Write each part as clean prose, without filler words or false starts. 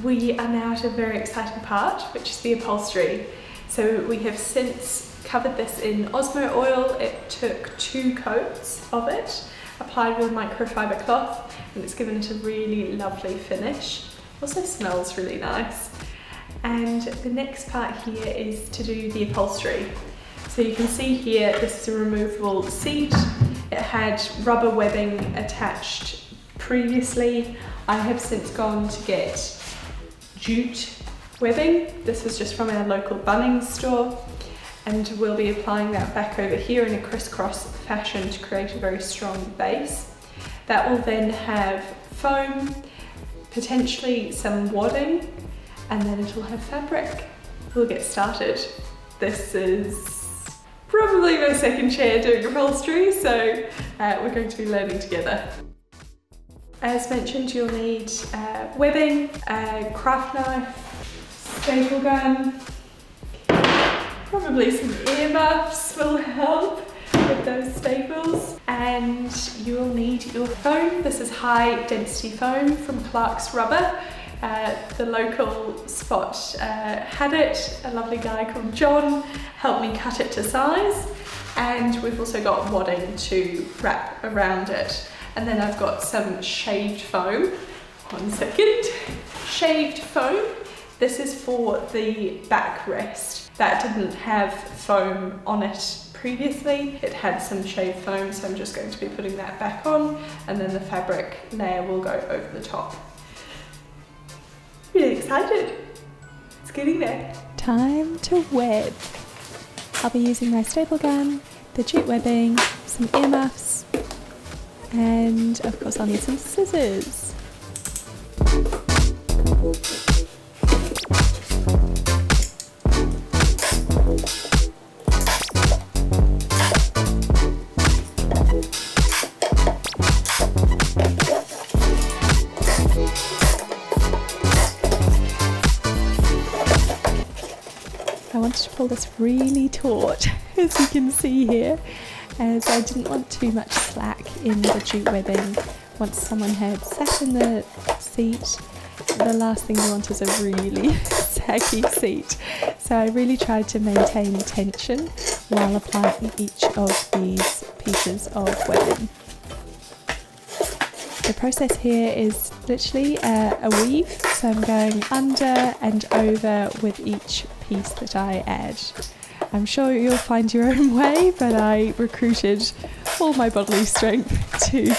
We are now at a very exciting part, which is the upholstery. So we have since covered this in Osmo oil. It took 2 coats of it, applied with microfiber cloth, and it's given it a really lovely finish. Also smells really nice. And the next part here is to do the upholstery. So you can see here, this is a removable seat. It had rubber webbing attached previously. I have since gone to get jute webbing. This was just from our local Bunnings store, and we'll be applying that back over here in a crisscross fashion to create a very strong base. That will then have foam, potentially some wadding, and then it'll have fabric. We'll get started. This is probably my second chair doing upholstery, so we're going to be learning together. As mentioned, you'll need webbing, a craft knife, staple gun, probably some earmuffs will help with those staples, and you'll need your foam. This is high density foam from Clark's Rubber. The local spot had it. A lovely guy called John helped me cut it to size, and we've also got wadding to wrap around it. And then I've got some shaved foam. One second. Shaved foam. This is for the backrest. That didn't have foam on it previously. It had some shaved foam, so I'm just going to be putting that back on, and then the fabric layer will go over the top. Really excited. It's getting there. Time to web. I'll be using my staple gun, the jute webbing, some earmuffs, and of course I'll need some scissors. I wanted to pull this really taut, as you can see here, as I didn't want too much slack in the jute webbing. Once someone had sat in the seat, the last thing you want is a really saggy seat. So I really tried to maintain tension while applying each of these pieces of webbing. The process here is literally a weave, so I'm going under and over with each piece that I add. I'm sure you'll find your own way, but I recruited all my bodily strength to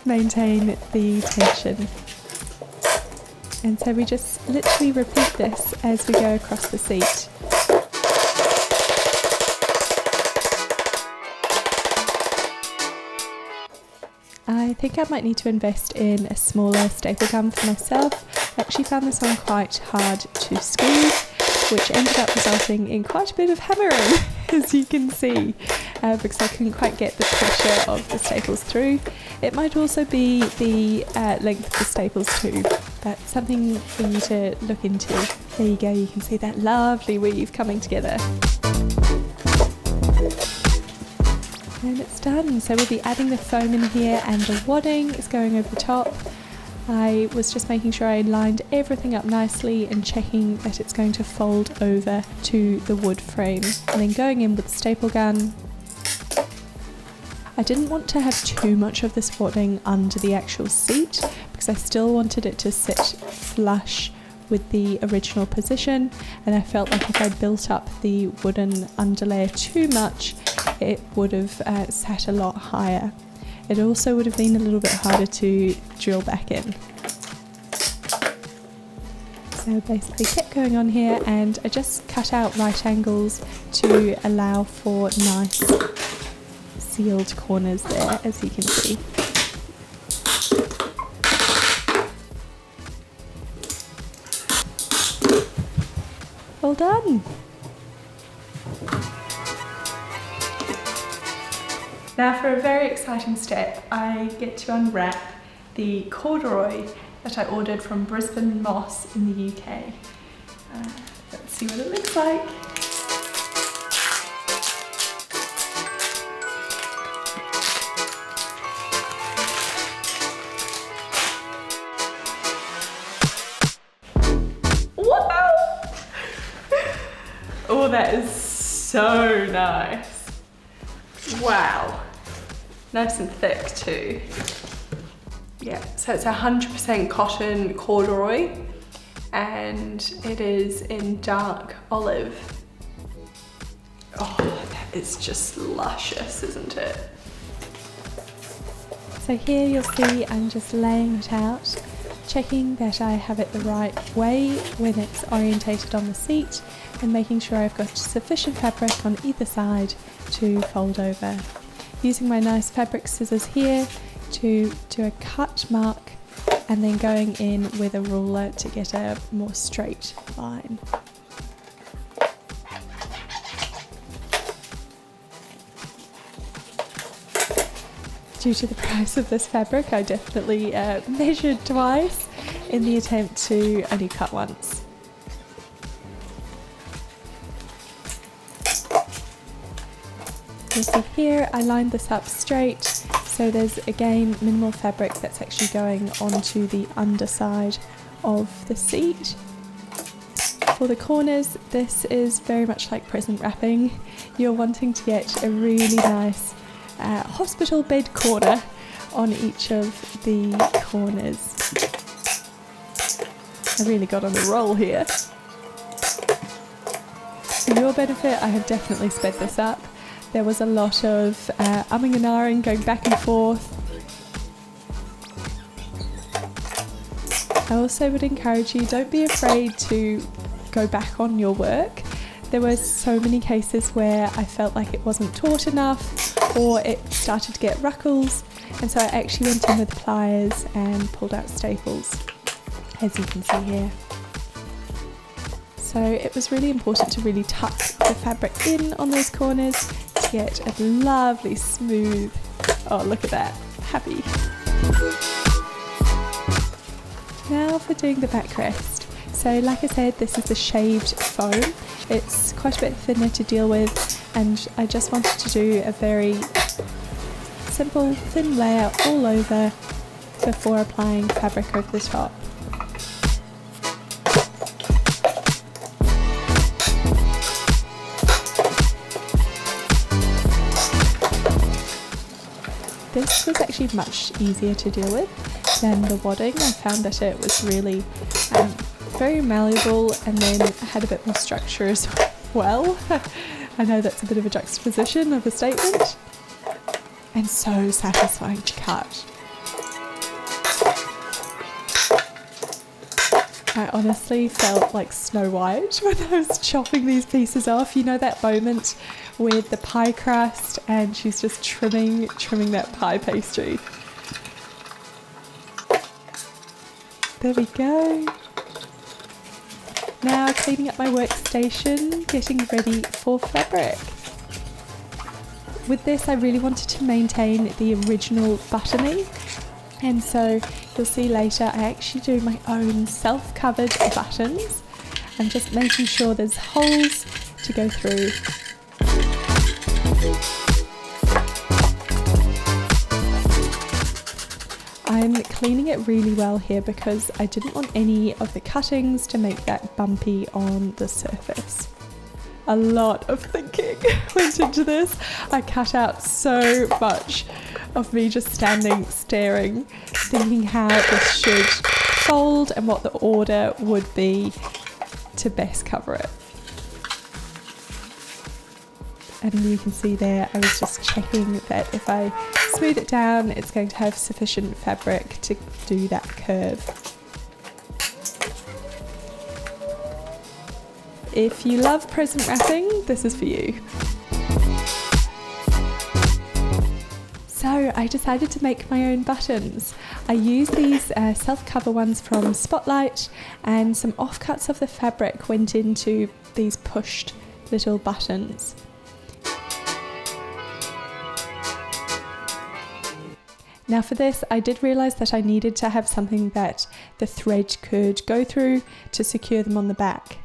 maintain the tension. And so we just literally repeat this as we go across the seat. I think I might need to invest in a smaller staple gun for myself. I actually found this one quite hard to squeeze, which ended up resulting in quite a bit of hammering, as you can see, because I couldn't quite get the pressure of the staples through. It might also be the length of the staples too, but something for you to look into. There you go, you can see that lovely weave coming together. And it's done. So we'll be adding the foam in here, and the wadding is going over the top. I was just making sure I lined everything up nicely and checking that it's going to fold over to the wood frame, and then going in with the staple gun. I didn't want to have too much of this wadding under the actual seat because I still wanted it to sit flush with the original position, and I felt like if I built up the wooden underlayer too much, it would have sat a lot higher. It also would have been a little bit harder to drill back in. So basically kept going on here, and I just cut out right angles to allow for nice sealed corners there, as you can see. All done! Now for a very exciting step, I get to unwrap the corduroy that I ordered from Brisbane Moss in the UK. Let's see what it looks like. Oh, that is so nice. Wow. Nice and thick too. Yeah, so it's 100% cotton corduroy and it is in dark olive. Oh, that is just luscious, isn't it? So here you'll see I'm just laying it out, checking that I have it the right way when it's orientated on the seat and making sure I've got sufficient fabric on either side to fold over. Using my nice fabric scissors here to do a cut mark and then going in with a ruler to get a more straight line. Due to the price of this fabric, I definitely measured twice in the attempt to only cut once. You'll see here I lined this up straight, so there's again minimal fabric that's actually going onto the underside of the seat. For the corners, this is very much like present wrapping. You're wanting to get a really nice hospital bed corner on each of the corners. I really got on the roll here. For your benefit, I have definitely sped this up. There was a lot of umming and ahhing, going back and forth. I also would encourage you, don't be afraid to go back on your work. There were so many cases where I felt like it wasn't taut enough or it started to get ruckles, and so I actually went in with pliers and pulled out staples, as you can see here. So it was really important to really tuck the fabric in on those corners to get a lovely smooth, oh look at that, happy. Now for doing the backrest. So like I said, this is the shaved foam. It's quite a bit thinner to deal with, and I just wanted to do a very simple thin layer all over before applying fabric over the top. This was actually much easier to deal with than the wadding. I found that it was really very malleable and then had a bit more structure as well. I know that's a bit of a juxtaposition of a statement, and so satisfying to cut. I honestly felt like Snow White when I was chopping these pieces off. You know that moment with the pie crust and she's just trimming that pie pastry. There we go. Now cleaning up my workstation, getting ready for fabric. With this I really wanted to maintain the original buttoning, and so you'll see later I actually do my own self-covered buttons. I'm just making sure there's holes to go through. I'm cleaning it really well here because I didn't want any of the cuttings to make that bumpy on the surface. A lot of thinking went into this. I cut out so much of me just standing, staring, thinking how this should fold and what the order would be to best cover it. And you can see there, I was just checking that if I smooth it down, it's going to have sufficient fabric to do that curve. If you love present wrapping, this is for you. So I decided to make my own buttons. I used these self-cover ones from Spotlight, and some offcuts of the fabric went into these pushed little buttons. Now for this, I did realise that I needed to have something that the thread could go through to secure them on the back.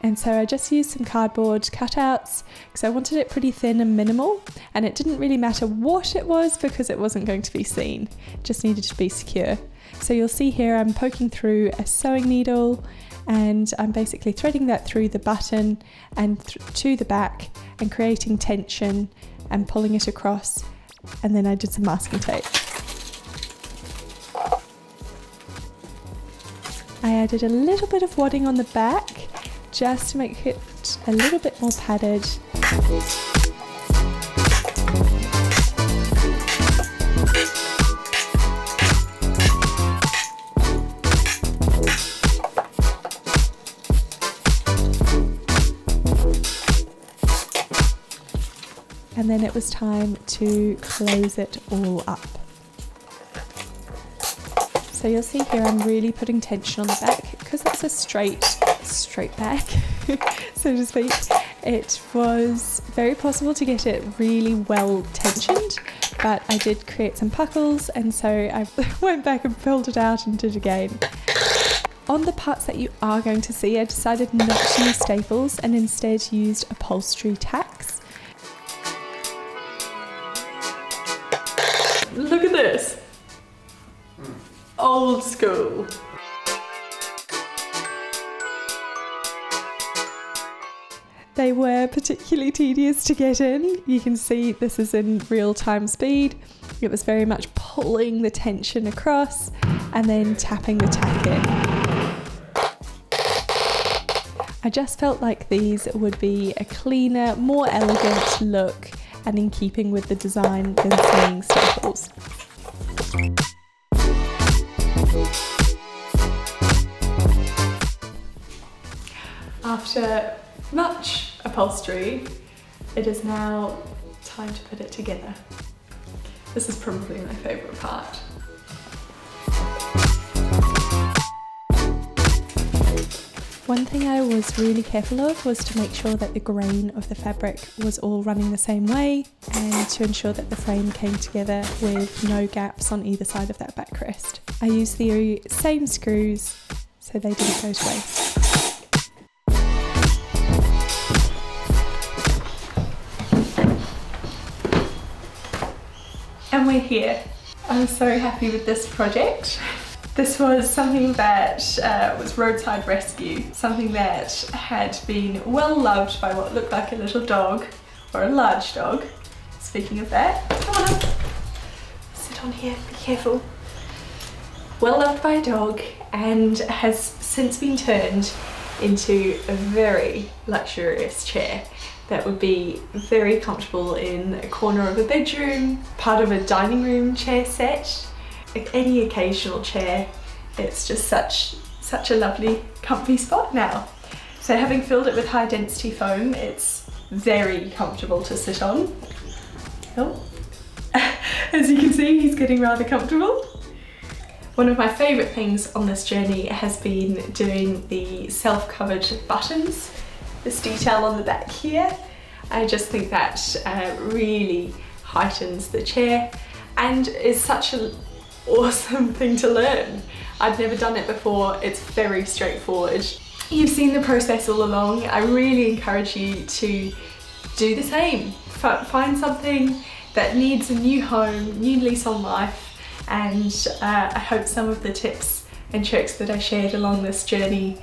And so I just used some cardboard cutouts because I wanted it pretty thin and minimal, and it didn't really matter what it was because it wasn't going to be seen, it just needed to be secure. So you'll see here I'm poking through a sewing needle and I'm basically threading that through the button and to the back and creating tension and pulling it across, and then I did some masking tape. I added a little bit of wadding on the back just to make it a little bit more padded. And then it was time to close it all up. So you'll see here I'm really putting tension on the back because it's a straight back, so to speak. It was very possible to get it really well tensioned, but I did create some puckles, and so I went back and pulled it out and did it again. On the parts that you are going to see, I decided not to use staples and instead used upholstery tacks. Look at this. Old school. They were particularly tedious to get in. You can see this is in real-time speed. It was very much pulling the tension across and then tapping the tack in. I just felt like these would be a cleaner, more elegant look and in keeping with the design than seeing staples. After much upholstery, it is now time to put it together. This is probably my favourite part. One thing I was really careful of was to make sure that the grain of the fabric was all running the same way and to ensure that the frame came together with no gaps on either side of that backrest. I used the same screws so they didn't go to waste. And we're here. I'm so happy with this project. This was something that was roadside rescue, something that had been well loved by what looked like a little dog, or a large dog. Speaking of that, come on up. Sit on here, be careful. Well loved by a dog and has since been turned into a very luxurious chair that would be very comfortable in a corner of a bedroom, part of a dining room chair set. Any occasional chair. It's just such a lovely comfy spot now. So having filled it with high density foam, it's very comfortable to sit on. Oh. As you can see, he's getting rather comfortable. One of my favourite things on this journey has been doing the self-covered buttons, this detail on the back here. I just think that really heightens the chair and is such an awesome thing to learn. I've never done it before, it's very straightforward. You've seen the process all along. I really encourage you to do the same. Find something that needs a new home, new lease on life, and I hope some of the tips and tricks that I shared along this journey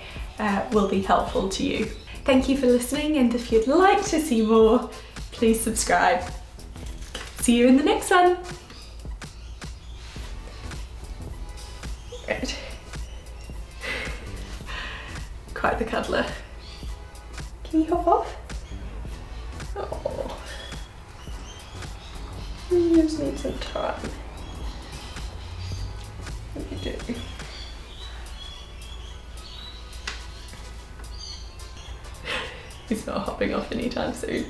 will be helpful to you. Thank you for listening, and if you'd like to see more, please subscribe. See you in the next one. Right. Quite the cuddler. Can you hop off? Oh. You just need some time. You do. He's not hopping off anytime soon.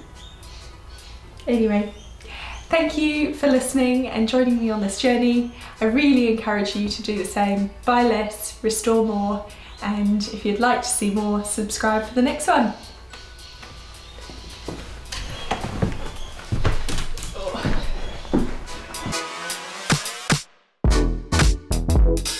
Anyway, thank you for listening and joining me on this journey. I really encourage you to do the same. Buy less, restore more, and if you'd like to see more, subscribe for the next one.